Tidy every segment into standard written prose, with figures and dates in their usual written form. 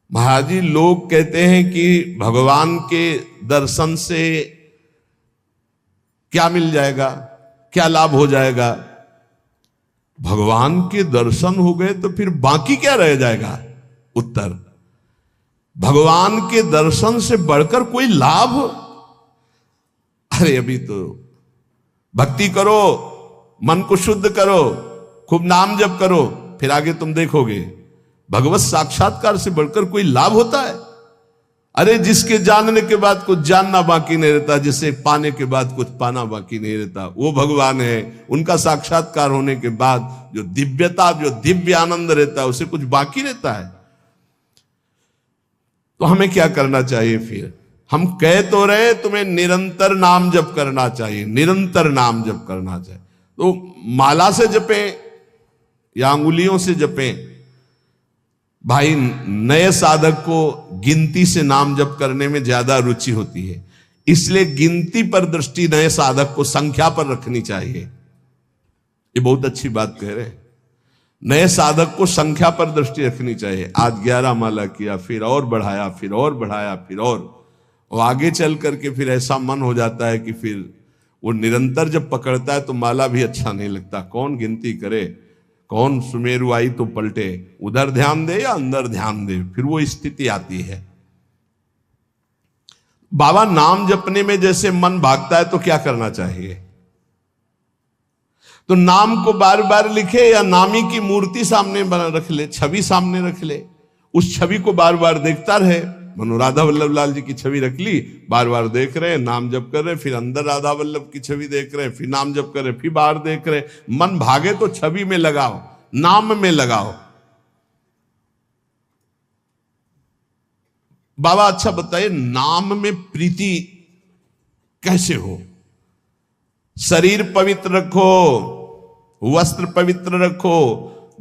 महाराज जी, लोग कहते हैं कि भगवान के दर्शन से क्या मिल जाएगा, क्या लाभ हो जाएगा। भगवान के दर्शन हो गए तो फिर बाकी क्या रह जाएगा। उत्तर, भगवान के दर्शन से बढ़कर कोई लाभ। अरे अभी तो भक्ति करो, मन को शुद्ध करो, खूब नाम जप करो, फिर आगे तुम देखोगे भगवत साक्षात्कार से बढ़कर कोई लाभ होता है। अरे जिसके जानने के बाद कुछ जानना बाकी नहीं रहता, जिसे पाने के बाद कुछ पाना बाकी नहीं रहता, वो भगवान है। उनका साक्षात्कार होने के बाद जो दिव्यता, जो दिव्य आनंद रहता है, उसे कुछ बाकी रहता है। तो हमें क्या करना चाहिए फिर। हम कह तो रहे तुम्हें निरंतर नाम जप करना चाहिए, निरंतर नाम जप करना चाहिए। तो माला से जपें या अंगुलियों से जपें। भाई, नए साधक को गिनती से नाम जप करने में ज्यादा रुचि होती है, इसलिए गिनती पर दृष्टि नए साधक को संख्या पर रखनी चाहिए। ये बहुत अच्छी बात कह रहे हैं। नए साधक को संख्या पर दृष्टि रखनी चाहिए। आज 11 माला किया, फिर और बढ़ाया, फिर और बढ़ाया, फिर और आगे चल करके फिर ऐसा मन हो जाता है कि फिर वो निरंतर जब पकड़ता है तो माला भी अच्छा नहीं लगता। कौन गिनती करे, कौन सुमेरु आई तो पलटे, उधर ध्यान दे या अंदर ध्यान दे, फिर वो स्थिति आती है। बाबा, नाम जपने में जैसे मन भागता है तो क्या करना चाहिए। तो नाम को बार बार लिखे या नामी की मूर्ति सामने बना रख ले, छवि सामने रख ले, उस छवि को बार बार देखता रहे। मनो राधा वल्लभ लाल जी की छवि रख ली, बार बार देख रहे हैं, नाम जप कर रहे हैं, फिर अंदर राधा वल्लभ की छवि देख रहे हैं, फिर नाम जप कर रहे हैं, फिर बाहर देख रहे हैं। मन भागे तो छवि में लगाओ, नाम में लगाओ। बाबा अच्छा बताइए, नाम में प्रीति कैसे हो। शरीर पवित्र रखो, वस्त्र पवित्र रखो,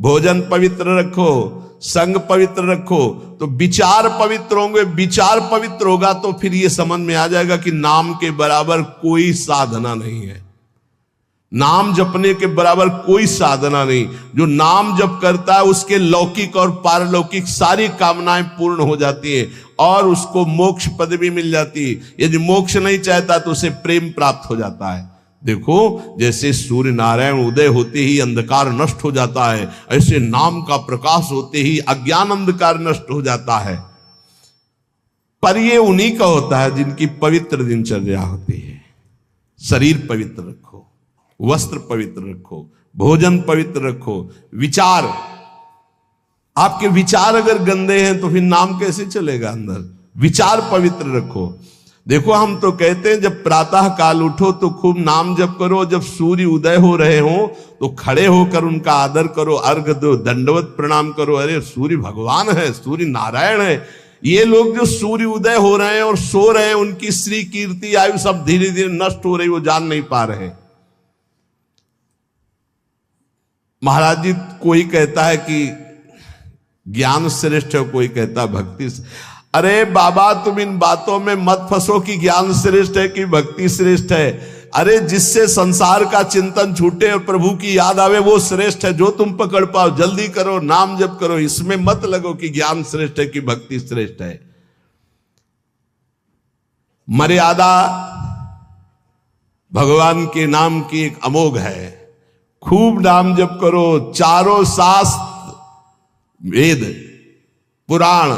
भोजन पवित्र रखो, संग पवित्र रखो, तो विचार पवित्र होंगे। विचार पवित्र होगा तो फिर ये समझ में आ जाएगा कि नाम के बराबर कोई साधना नहीं है। नाम जपने के बराबर कोई साधना नहीं। जो नाम जप करता है उसके लौकिक और पारलौकिक सारी कामनाएं पूर्ण हो जाती हैं और उसको मोक्ष पदवी मिल जाती है। यदि मोक्ष नहीं चाहता तो उसे प्रेम प्राप्त हो जाता है। देखो, जैसे सूर्य नारायण उदय होते ही अंधकार नष्ट हो जाता है, ऐसे नाम का प्रकाश होते ही अज्ञान अंधकार नष्ट हो जाता है। पर ये उन्हीं का होता है जिनकी पवित्र दिनचर्या होती है। शरीर पवित्र रखो, वस्त्र पवित्र रखो, भोजन पवित्र रखो, विचार। आपके विचार अगर गंदे हैं तो फिर नाम कैसे चलेगा अंदर। विचार पवित्र रखो। देखो, हम तो कहते हैं जब प्रातः काल उठो तो खूब नाम जप करो, जब सूर्य उदय हो रहे हो तो खड़े होकर उनका आदर करो, अर्घ दो, दंडवत प्रणाम करो। अरे सूर्य भगवान है, सूर्य नारायण है। ये लोग जो सूर्य उदय हो रहे हैं और सो रहे हैं, उनकी श्री कीर्ति आयु सब धीरे धीरे नष्ट हो रही, वो जान नहीं पा रहे। महाराज जी, कोई कहता है कि ज्ञान श्रेष्ठ है, कोई कहता है भक्ति। अरे बाबा, तुम इन बातों में मत फंसो कि ज्ञान श्रेष्ठ है कि भक्ति श्रेष्ठ है। अरे जिससे संसार का चिंतन छूटे और प्रभु की याद आवे वो श्रेष्ठ है। जो तुम पकड़ पाओ जल्दी करो, नाम जप करो। इसमें मत लगो कि ज्ञान श्रेष्ठ है कि भक्ति श्रेष्ठ है। मर्यादा भगवान के नाम की एक अमोघ है। खूब नाम जप करो। चारों शास्त्र, वेद, पुराण,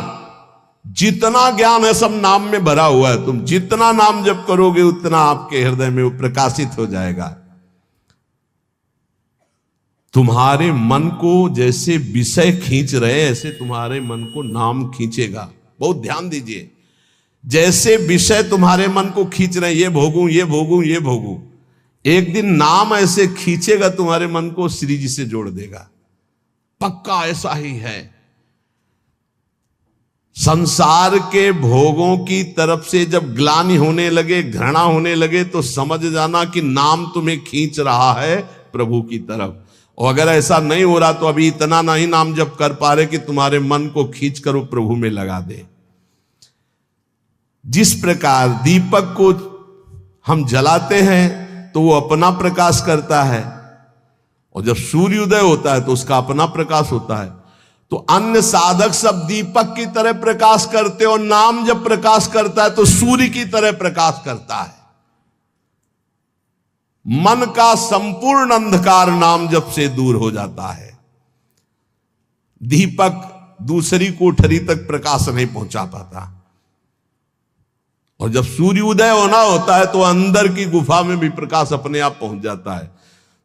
जितना ज्ञान है सब नाम में भरा हुआ है। तुम जितना नाम जप करोगे उतना आपके हृदय में वो प्रकाशित हो जाएगा। तुम्हारे मन को जैसे विषय खींच रहे ऐसे तुम्हारे मन को नाम खींचेगा। बहुत ध्यान दीजिए, जैसे विषय तुम्हारे मन को खींच रहे, ये भोगूं, ये भोगूं, ये भोगूं, एक दिन नाम ऐसे खींचेगा तुम्हारे मन को, श्री जी से जोड़ देगा। पक्का ऐसा ही है। संसार के भोगों की तरफ से जब ग्लानि होने लगे, घृणा होने लगे, तो समझ जाना कि नाम तुम्हें खींच रहा है प्रभु की तरफ। और अगर ऐसा नहीं हो रहा तो अभी इतना नहीं नाम जप कर पा रहे कि तुम्हारे मन को खींच कर वो प्रभु में लगा दे। जिस प्रकार दीपक को हम जलाते हैं तो वो अपना प्रकाश करता है, और जब सूर्योदय होता है तो उसका अपना प्रकाश होता है। तो अन्य साधक सब दीपक की तरह प्रकाश करते, और नाम जब प्रकाश करता है तो सूर्य की तरह प्रकाश करता है। मन का संपूर्ण अंधकार नाम जप से दूर हो जाता है। दीपक दूसरी कोठरी तक प्रकाश नहीं पहुंचा पाता, और जब सूर्य उदय होना होता है तो अंदर की गुफा में भी प्रकाश अपने आप पहुंच जाता है।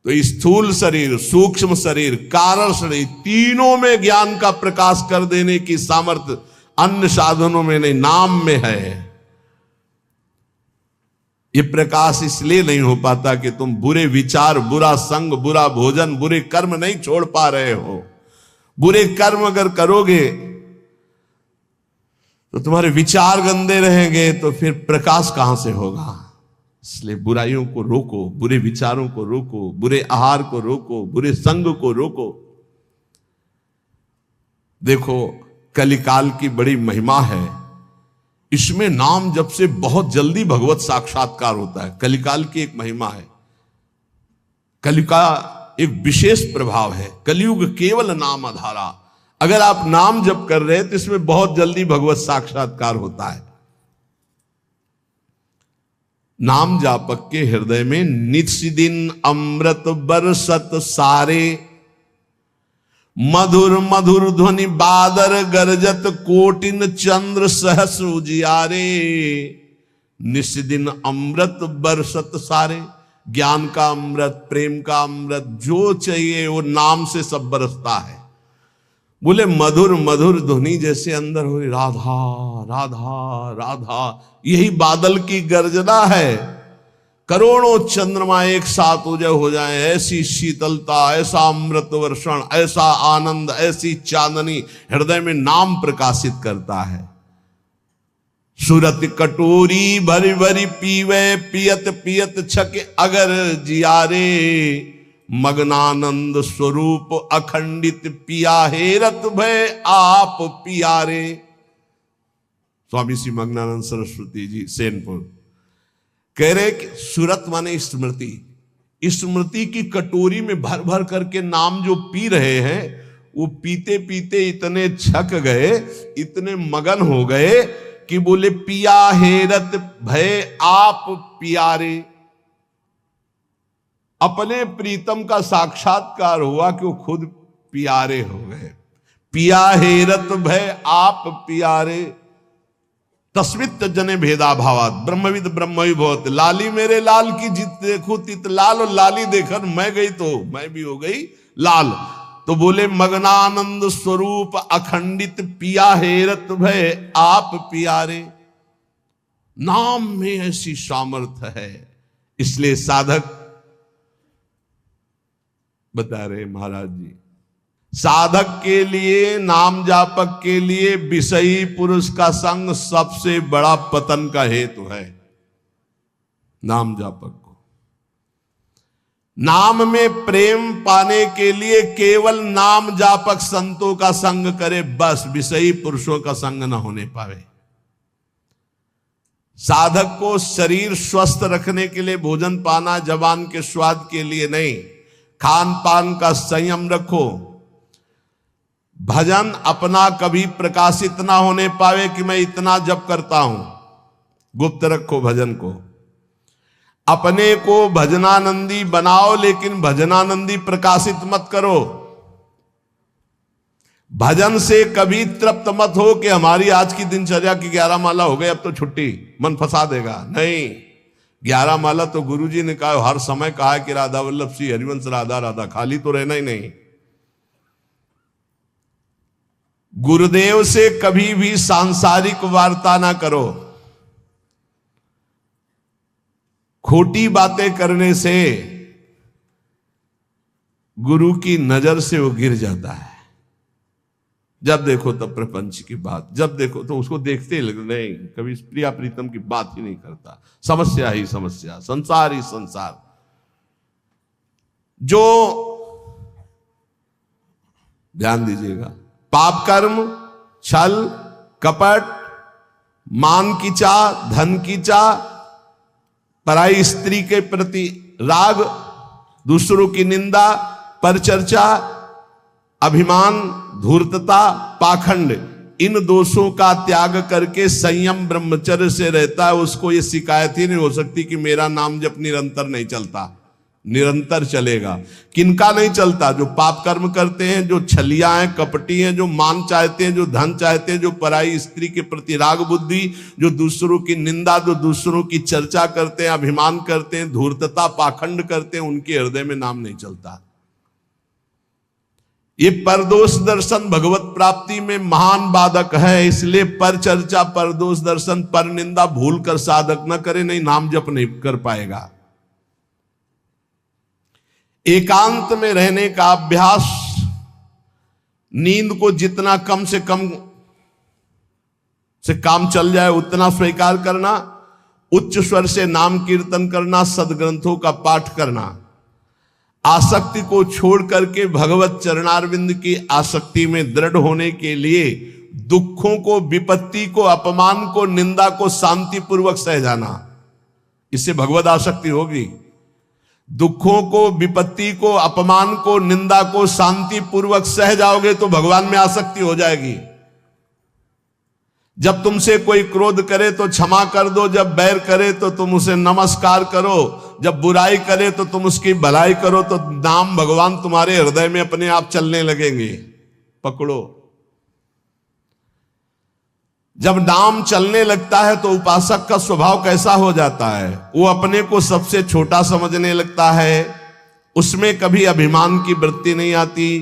तो स्थूल शरीर, सूक्ष्म शरीर, कारण शरीर, तीनों में ज्ञान का प्रकाश कर देने की सामर्थ्य अन्य साधनों में नहीं, नाम में है। ये प्रकाश इसलिए नहीं हो पाता कि तुम बुरे विचार, बुरा संग, बुरा भोजन, बुरे कर्म नहीं छोड़ पा रहे हो। बुरे कर्म अगर करोगे तो तुम्हारे विचार गंदे रहेंगे, तो फिर प्रकाश कहां से होगा। इसलिए बुराइयों को रोको, बुरे विचारों को रोको, बुरे आहार को रोको, बुरे संग को रोको। देखो, कलिकाल की बड़ी महिमा है, इसमें नाम जप से बहुत जल्दी भगवत साक्षात्कार होता है। कलिकाल की एक महिमा है, कलि का एक विशेष प्रभाव है। कलयुग केवल नाम आधारा। अगर आप नाम जप कर रहे हैं तो इसमें बहुत जल्दी भगवत साक्षात्कार होता है। नाम जापक के हृदय में नित्य दिन अमृत बरसत सारे, मधुर मधुर ध्वनि बादर गरजत, कोटिन चंद्र सहस उजियारे। नित्य दिन अमृत बरसत सारे, ज्ञान का अमृत, प्रेम का अमृत, जो चाहिए वो नाम से सब बरसता है। बोले मधुर मधुर ध्वनि जैसे अंदर हो, राधा राधा राधा, यही बादल की गर्जना है। करोड़ों चंद्रमा एक साथ उदय हो जाए, ऐसी शीतलता, ऐसा अमृत वर्षण, ऐसा आनंद, ऐसी चांदनी हृदय में नाम प्रकाशित करता है। सुरत कटोरी भरी भरी पीवे, पियत पियत छक अगर जियारे। मग्नानंद स्वरूप अखंडित पिया हेरत भय आप पियारे। स्वामी श्री मग्नानंद सरस्वती जी सेनपुर कह रहे कि सुरत माने स्मृति, स्मृति की कटोरी में भर भर करके नाम जो पी रहे हैं, वो पीते पीते इतने छक गए, इतने मगन हो गए कि बोले पिया हेरत भय आप पियारे। अपने प्रीतम का साक्षात्कार हुआ कि वो खुद प्यारे हो गए। पिया हेरत भय आप प्यारे, तस्मित जने भेदा भावात, ब्रह्मविद ब्रह्मवि भवत। लाली मेरे लाल की जित देखो तित लाल, और लाली देखकर मैं गई तो मैं भी हो गई लाल। तो बोले मग्नानंद स्वरूप अखंडित पिया हेरत भय आप प्यारे। नाम में ऐसी सामर्थ्य है, इसलिए साधक बता रहे महाराज जी, साधक के लिए, नाम जापक के लिए विषयी पुरुष का संग सबसे बड़ा पतन का हेतु है। नाम जापक को नाम में प्रेम पाने के लिए केवल नाम जापक संतों का संग करे, बस विषयी पुरुषों का संग न होने पावे। साधक को शरीर स्वस्थ रखने के लिए भोजन पाना जबान के स्वाद के लिए नहीं, खान पान का संयम रखो। भजन अपना कभी प्रकाशित ना होने पावे कि मैं इतना जप करता हूं, गुप्त रखो भजन को। अपने को भजनानंदी बनाओ, लेकिन भजनानंदी प्रकाशित मत करो। भजन से कभी तृप्त मत हो कि हमारी आज की दिनचर्या की 11 माला हो गई, अब तो छुट्टी, मन फंसा देगा। नहीं, 11 माला तो गुरुजी ने कहा, हर समय कहा है कि राधा वल्लभ श्री हरिवंश राधा राधा, खाली तो रहना ही नहीं। गुरुदेव से कभी भी सांसारिक वार्ता ना करो। खोटी बातें करने से गुरु की नजर से वो गिर जाता है। जब देखो तब प्रपंच की बात, जब देखो तो उसको देखते ही लगता नहीं, कभी प्रिया प्रीतम की बात ही नहीं करता। समस्या ही समस्या, संसार ही संसार। जो ध्यान दीजिएगा, पाप कर्म, छल, कपट, मान की चाह, धन की चाह, पराई स्त्री के प्रति राग, दूसरों की निंदा, परचर्चा, अभिमान, धूर्तता, पाखंड, इन दोषों का त्याग करके संयम ब्रह्मचर्य से रहता है, उसको ये शिकायत ही नहीं हो सकती कि मेरा नाम जप निरंतर नहीं चलता। निरंतर चलेगा। किनका नहीं चलता? जो पाप कर्म करते हैं, जो छलिया हैं, कपटी हैं, जो मान चाहते हैं, जो धन चाहते हैं, जो पराई स्त्री के प्रति राग बुद्धि, जो दूसरों की निंदा, जो दूसरों की चर्चा करते हैं, अभिमान करते हैं, धूर्तता, पाखंड करते हैं, उनके हृदय में नाम नहीं चलता। ये परदोष दर्शन भगवत प्राप्ति में महान बाधक है। इसलिए पर चर्चा, परदोष दर्शन, पर निंदा भूल कर साधक न करे, नहीं नाम जप नहीं कर पाएगा। एकांत में रहने का अभ्यास, नींद को जितना कम से कम से काम चल जाए उतना स्वीकार करना, उच्च स्वर से नाम कीर्तन करना, सदग्रंथों का पाठ करना, आसक्ति को छोड़ करके भगवत चरणारविंद की आसक्ति में दृढ़ होने के लिए दुखों को, विपत्ति को, अपमान को, निंदा को शांतिपूर्वक सह जाना, इससे भगवत आसक्ति होगी। दुखों को, विपत्ति को, अपमान को, निंदा को शांतिपूर्वक सह जाओगे तो भगवान में आसक्ति हो जाएगी। जब तुमसे कोई क्रोध करे तो क्षमा कर दो, जब बैर करे तो तुम उसे नमस्कार करो, जब बुराई करे तो तुम उसकी भलाई करो, तो नाम भगवान तुम्हारे हृदय में अपने आप चलने लगेंगे। पकड़ो। जब नाम चलने लगता है तो उपासक का स्वभाव कैसा हो जाता है? वो अपने को सबसे छोटा समझने लगता है, उसमें कभी अभिमान की वृत्ति नहीं आती,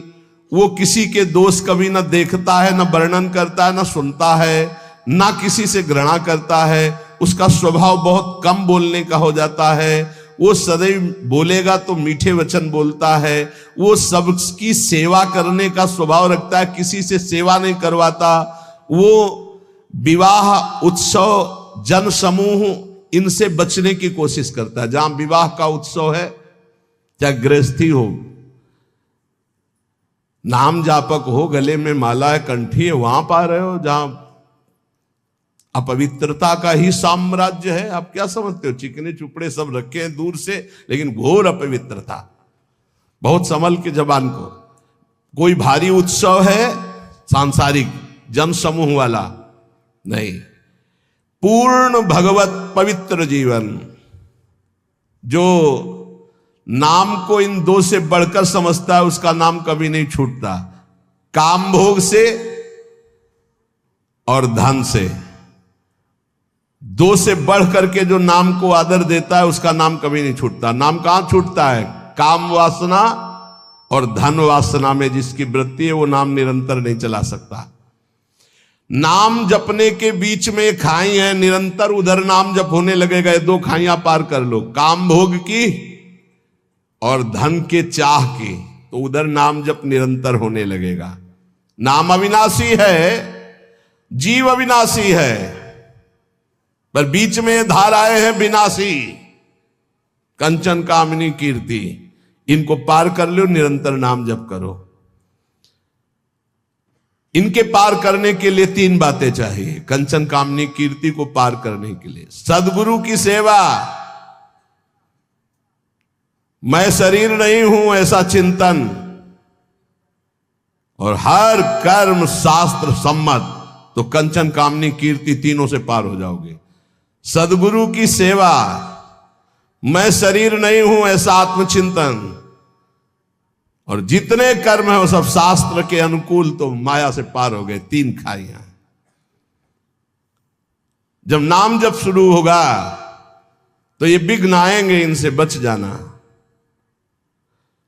वो किसी के दोष कभी न देखता है, न वर्णन करता है, न सुनता है, ना किसी से घृणा करता है। उसका स्वभाव बहुत कम बोलने का हो जाता है। वो सदैव बोलेगा तो मीठे वचन बोलता है। वो सबकी सेवा करने का स्वभाव रखता है, किसी से सेवा नहीं करवाता। वो विवाह, उत्सव, जन समूह, इनसे बचने की कोशिश करता है। जहां विवाह का उत्सव है, चाहे गृहस्थी हो, नाम जापक हो, गले में माला है, कंठी है, वहां पा रहे हो जहां अपवित्रता का ही साम्राज्य है। आप क्या समझते हो? चिकने चुपड़े सब रखे हैं दूर से, लेकिन घोर अपवित्रता। बहुत संभल के जबान को। कोई भारी उत्सव है सांसारिक, जन समूह वाला नहीं, पूर्ण भगवत पवित्र जीवन। जो नाम को इन दो से बढ़कर समझता है, उसका नाम कभी नहीं छूटता। काम भोग से और धन से, दो से बढ़ करके जो नाम को आदर देता है, उसका नाम कभी नहीं छूटता। नाम कहां छूटता है? काम वासना और धन वासना में जिसकी वृत्ति है, वो नाम निरंतर नहीं चला सकता। नाम जपने के बीच में खाई है, निरंतर उधर नाम जप होने लगेगा। दो खाइयां पार कर लो, काम भोग की और धन के चाह की, तो उधर नाम जप निरंतर होने लगेगा। नाम अविनाशी है, जीव अविनाशी है, पर बीच में धाराएं हैं विनाशी। कंचन, कामिनी, कीर्ति, इनको पार कर लो, निरंतर नाम जप करो। इनके पार करने के लिए तीन बातें चाहिए। कंचन, कामनी, कीर्ति को पार करने के लिए सदगुरु की सेवा, मैं शरीर नहीं हूं ऐसा चिंतन, और हर कर्म शास्त्र सम्मत, तो कंचन, कामनी, कीर्ति तीनों से पार हो जाओगे। सदगुरु की सेवा, मैं शरीर नहीं हूं ऐसा आत्मचिंतन, और जितने कर्म है वो सब शास्त्र के अनुकूल, तो माया से पार हो गए। तीन खाइयां। जब नाम जब शुरू होगा तो ये विघ्न आएंगे, इनसे बच जाना।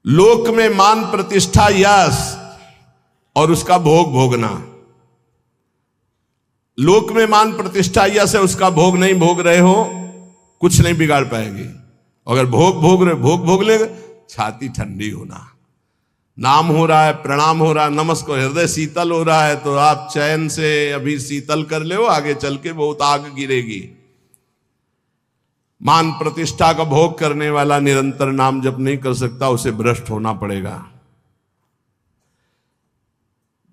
लोक में मान, प्रतिष्ठा, यश और उसका भोग भोगना। लोक में मान, प्रतिष्ठा, यश है, उसका भोग नहीं भोग रहे हो, कुछ नहीं बिगाड़ पाएगी। अगर भोग भोग रहे, भोग भोग ले, छाती ठंडी होना। नाम हो रहा है, प्रणाम हो रहा है, नमस्कार, हृदय शीतल हो रहा है, तो आप चैन से अभी शीतल कर ले, आगे चल के बहुत आग गिरेगी। मान प्रतिष्ठा का भोग करने वाला निरंतर नाम जप नहीं कर सकता, उसे भ्रष्ट होना पड़ेगा।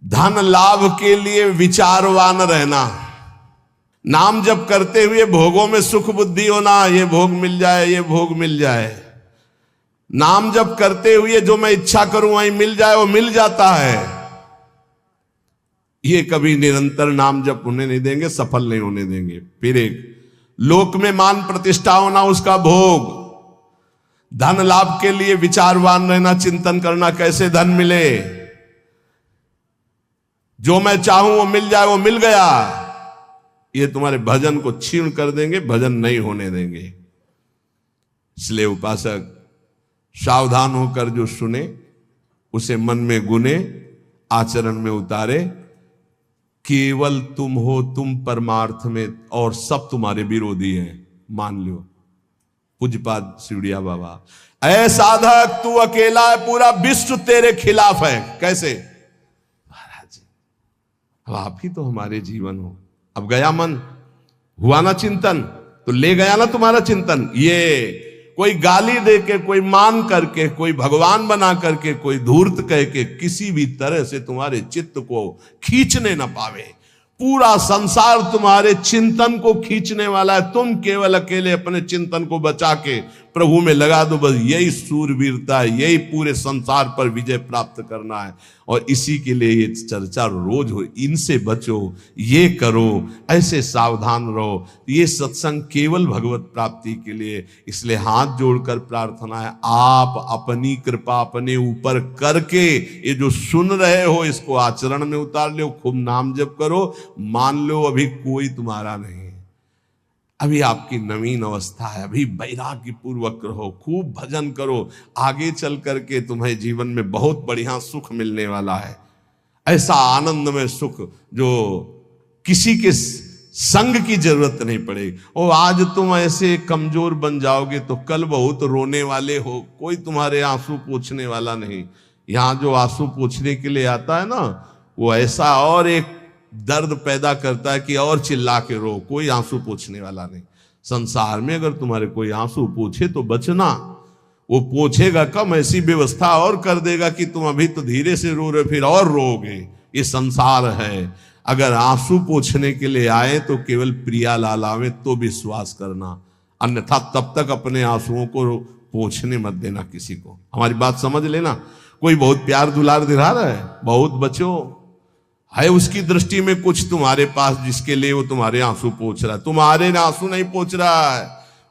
धन लाभ के लिए विचारवान रहना, नाम जप करते हुए भोगों में सुख बुद्धि होना, ये भोग मिल जाए, ये भोग मिल जाए। नाम जप करते हुए जो मैं इच्छा करूं वहीं मिल जाए, वो मिल जाता है। ये कभी निरंतर नाम जप होने नहीं देंगे, सफल नहीं होने देंगे। फिर एक लोक में मान प्रतिष्ठा होना, उसका भोग। धन लाभ के लिए विचारवान रहना, चिंतन करना कैसे धन मिले। जो मैं चाहूं वो मिल जाए, वो मिल गया, ये तुम्हारे भजन को क्षीण कर देंगे, भजन नहीं होने देंगे। इसलिए उपासक सावधान होकर जो सुने उसे मन में गुने, आचरण में उतारे। केवल तुम हो, तुम परमार्थ में, और सब तुम्हारे विरोधी हैं, मान लो। पूज्यपाद शिवड़िया बाबा, ऐ साधक तू अकेला है, पूरा विश्व तेरे खिलाफ है। कैसे महाराज, अब आप ही तो हमारे जीवन हो। अब गया मन, हुआ ना चिंतन, तो ले गया ना तुम्हारा चिंतन। ये कोई गाली दे के, कोई मान करके, कोई भगवान बना करके, कोई धूर्त कह के किसी भी तरह से तुम्हारे चित्त को खींचने ना पावे। पूरा संसार तुम्हारे चिंतन को खींचने वाला है। तुम केवल अकेले अपने चिंतन को बचा के प्रभु में लगा दो, बस यही सूरवीरता है, यही पूरे संसार पर विजय प्राप्त करना है। और इसी के लिए ये चर्चा रोज हो, इनसे बचो, ये करो, ऐसे सावधान रहो। ये सत्संग केवल भगवत प्राप्ति के लिए। इसलिए हाथ जोड़कर प्रार्थना है, आप अपनी कृपा अपने ऊपर करके ये जो सुन रहे हो इसको आचरण में उतार लो। खूब नाम जप करो। मान लो अभी कोई तुम्हारा नहीं, अभी आपकी नवीन अवस्था है, अभी वैराग्य पूर्वक रहो, खूब भजन करो। आगे चल करके तुम्हें जीवन में बहुत बढ़िया सुख मिलने वाला है। ऐसा आनंद में सुख जो किसी के संग की जरूरत नहीं पड़ेगी। और आज तुम ऐसे कमजोर बन जाओगे तो कल बहुत रोने वाले हो, कोई तुम्हारे आंसू पोंछने वाला नहीं। यहां जो आंसू पोंछने के लिए आता है ना, वो ऐसा और एक दर्द पैदा करता है कि और चिल्ला के रो, कोई आंसू पोंछने वाला नहीं। संसार में अगर तुम्हारे कोई आंसू पोंछे तो बचना, वो पोंछेगा कम, ऐसी व्यवस्था और कर देगा कि तुम अभी तो धीरे से रो रहे, फिर और रोगे। ये संसार है। अगर आंसू पोंछने के लिए आए तो केवल प्रियालाल आवे तो विश्वास करना, अन्यथा तब तक अपने आंसुओं को पोंछने मत देना किसी को। हमारी बात समझ लेना। कोई बहुत प्यार दुलार दिला रहा है, बहुत बचो, है उसकी दृष्टि में कुछ तुम्हारे पास जिसके लिए वो तुम्हारे आंसू पोंछ रहा है। तुम्हारे आंसू नहीं पोंछ रहा है,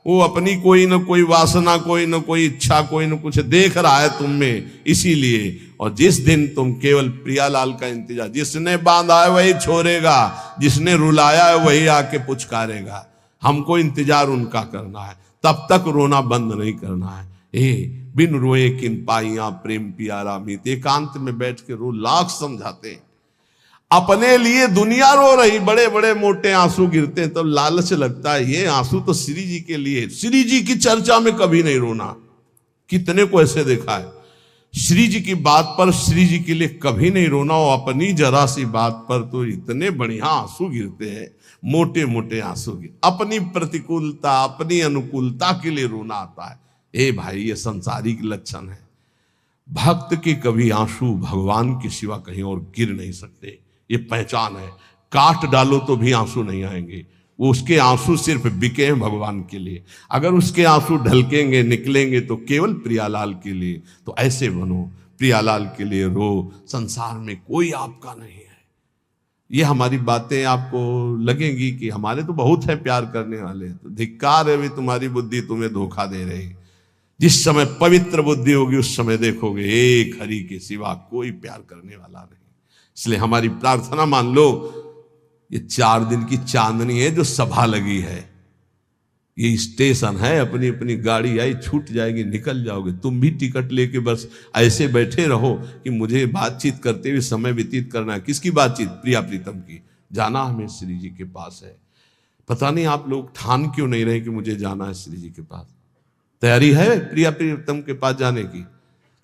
वो अपनी कोई न कोई वासना, कोई न कोई इच्छा, कोई न कुछ देख रहा है तुम में, इसीलिए। और जिस दिन तुम केवल प्रियालाल का इंतजार, जिसने बांधा है वही छोड़ेगा, जिसने रुलाया है वही आके पुचकारेगा। हमको इंतजार उनका करना है, तब तक रोना बंद नहीं करना है। बिन रोए किन पाइया प्रेम प्यारा मीत, एकांत में बैठ के रो, लाख समझाते हैं। अपने लिए दुनिया रो रही, बड़े बड़े मोटे आंसू गिरते हैं, तब लालच लगता है ये आंसू तो श्री जी के लिए। श्री जी की चर्चा में कभी नहीं रोना। कितने को ऐसे देखा है, श्री जी की बात पर श्री जी के लिए कभी नहीं रोना, और अपनी जरा सी बात पर तो इतने बढ़िया आंसू गिरते हैं, मोटे मोटे आंसू गिर। अपनी प्रतिकूलता, अपनी अनुकूलता के लिए रोना आता है। ए भाई, ये संसारिक लक्षण है। भक्त के कभी आंसू भगवान के सिवा कहीं और गिर नहीं सकते, ये पहचान है। काट डालो तो भी आंसू नहीं आएंगे, वो उसके आंसू सिर्फ बिके हैं भगवान के लिए। अगर उसके आंसू ढलकेंगे, निकलेंगे तो केवल प्रियालाल के लिए। तो ऐसे बनो, प्रियालाल के लिए रो। संसार में कोई आपका नहीं है। ये हमारी बातें आपको लगेंगी कि हमारे तो बहुत है प्यार करने वाले, तो धिक्कार है भी तुम्हारी बुद्धि तुम्हें धोखा दे रही। जिस समय पवित्र बुद्धि होगी उस समय देखोगे एक हरि के सिवा कोई प्यार करने वाला नहीं। इसलिए हमारी प्रार्थना मान लो, ये 4 दिन की चांदनी है जो सभा लगी है, ये स्टेशन है। अपनी अपनी गाड़ी आई, छूट जाएगी, निकल जाओगे। तुम भी टिकट लेके बस ऐसे बैठे रहो कि मुझे बातचीत करते हुए समय व्यतीत करना है। किसकी बातचीत? प्रिया प्रीतम की। जाना हमें श्री जी के पास है। पता नहीं आप लोग ठान क्यों नहीं रहे कि मुझे जाना है श्री जी के पास। तैयारी है प्रिया प्रीतम के पास जाने की?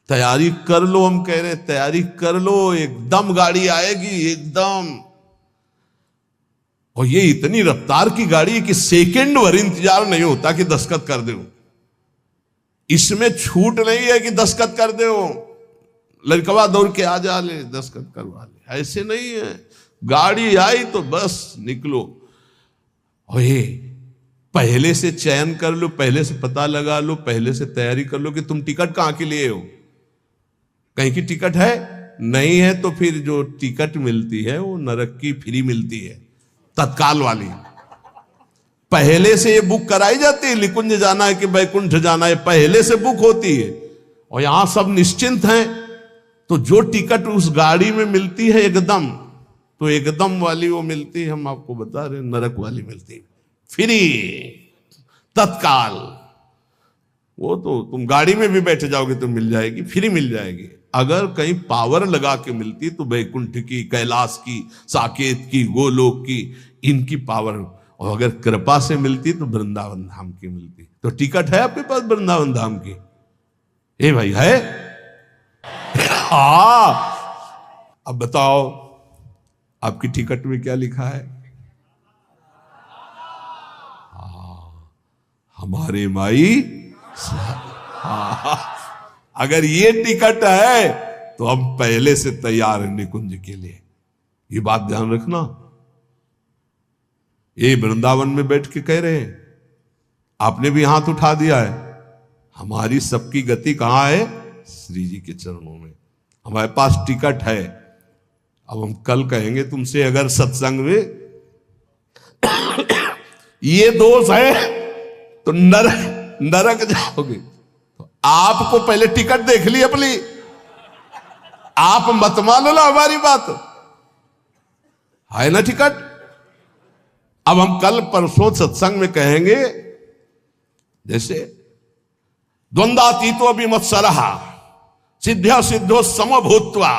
तैयारी कर लो। हम कह रहे हैं तैयारी कर लो, एकदम गाड़ी आएगी, एकदम। और ये इतनी रफ्तार की गाड़ी है कि सेकंड भर इंतजार नहीं होता कि दस्तखत कर दो। इसमें छूट नहीं है कि दस्तखत कर दो, लड़कवा दौड़ के आ जा ले, दस्तखत करवा ले, ऐसे नहीं है। गाड़ी आई तो बस निकलो। और पहले से चयन कर लो, पहले से पता लगा लो, पहले से तैयारी कर लो कि तुम टिकट कहां के लिए हो। कहीं की टिकट है नहीं है तो फिर जो टिकट मिलती है वो नरक की फ्री मिलती है, तत्काल वाली। पहले से ये बुक कराई जाती है, निकुंज जाना है कि वैकुंठ जाना है, पहले से बुक होती है। और यहां सब निश्चिंत हैं, तो जो टिकट उस गाड़ी में मिलती है एकदम, तो एकदम वाली वो मिलती है, हम आपको बता रहे नरक वाली मिलती है फ्री, तत्काल। वो तो तुम गाड़ी में भी बैठ जाओगे तो मिल जाएगी, फ्री मिल जाएगी। अगर कहीं पावर लगा के मिलती तो वैकुंठ की, कैलाश की, साकेत की, गोलोक की, इनकी पावर। और अगर कृपा से मिलती तो वृंदावन धाम की मिलती। तो टिकट है आपके पास वृंदावन धाम की? ए भाई है? हाँ। अब बताओ आपकी टिकट में क्या लिखा है? हमारे माई। हाँ। अगर ये टिकट है तो हम पहले से तैयार हैं निकुंज के लिए। ये बात ध्यान रखना। ये वृंदावन में बैठ के कह रहे हैं, आपने भी हाथ उठा दिया है। हमारी सबकी गति कहां है? श्री जी के चरणों में। हमारे पास टिकट है। अब हम कल कहेंगे तुमसे, अगर सत्संग में ये दोष है तो नरक जाओगे। तो आपको पहले टिकट देख ली अपनी, आप मत मान लो हमारी बात, है ना टिकट। अब हम कल परसों सत्संग में कहेंगे, जैसे द्वंद्वातीतो विमत्सरः सिद्ध्या सिद्धो समभूत्वा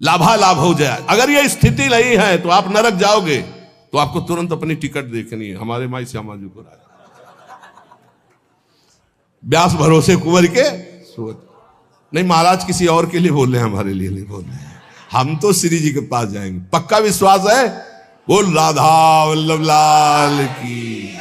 लाभालाभ हो जाए। अगर ये स्थिति नहीं है तो आप नरक जाओगे। तो आपको तुरंत अपनी टिकट देखनी है। हमारे माई श्यामा जी को राजा व्यास भरोसे कुंवर के सोच। नहीं, महाराज किसी और के लिए बोल रहे हैं, हमारे लिए नहीं बोल रहे हैं। हम तो श्री जी के पास जाएंगे, पक्का विश्वास है। बोल राधा वल्लभ लाल की।